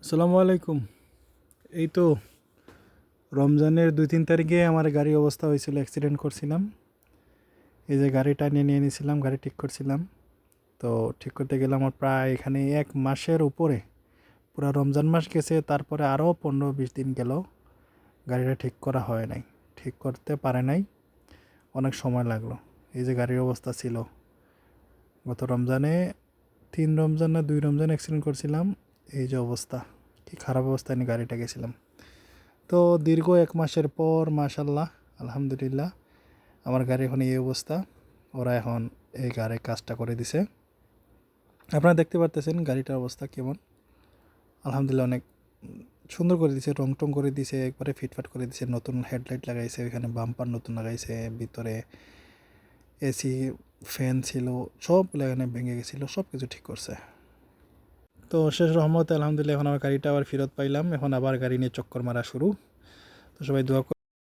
আসসালামু আলাইকুম। এই তো রমজানের 2-3 তারিখে আমার গাড়ির অবস্থা হয়েছিল, অ্যাক্সিডেন্ট করছিলাম। এই যে গাড়িটা নিয়ে নিয়েছিলাম, গাড়ি ঠিক করছিলাম। তো ঠিক করতে গেলে আমার প্রায় এখানে 1 মাসের উপরে, পুরো রমজান মাস গেছে, তারপরে আরও 15-20 দিন গেল, গাড়িটা ঠিক করা হয় নাই, ঠিক করতে পারে নাই, অনেক সময় লাগলো। এই যে গাড়ির অবস্থা ছিল, গত রমজানে 3 রমজান না 2 রমজান অ্যাক্সিডেন্ট করছিলাম। এই যে অবস্থা, কি খারাপ অবস্থায় নিয়ে গাড়িটা গেছিলাম। তো দীর্ঘ 1 মাসের পর মাশাল্লাহ, আলহামদুলিল্লাহ, আমার গাড়ি এখন এই অবস্থা। ওরা এখন এই গাড়ির কাজটা করে দিছে। আপনারা দেখতে পারতেছেন গাড়িটার অবস্থা কেমন। আলহামদুলিল্লাহ, অনেক সুন্দর করে দিছে, রং টং করে দিছে, একবারে ফিটফাট করে দিছে। নতুন হেডলাইট লাগাইছে, ওইখানে বাম্পার নতুন লাগাইছে, ভিতরে এসি, ফ্যান ছিল, সবগুলো এখানে ভেঙে গেছিলো, সব কিছু ঠিক করছে। তো শেষ রহমতে আলহামদুলিল্লাহ এখন আমার গাড়িটা আবার ফেরত পাইলাম। এখন আবার গাড়ি নিয়ে চক্কর মারা শুরু। তো সবাই দোয়া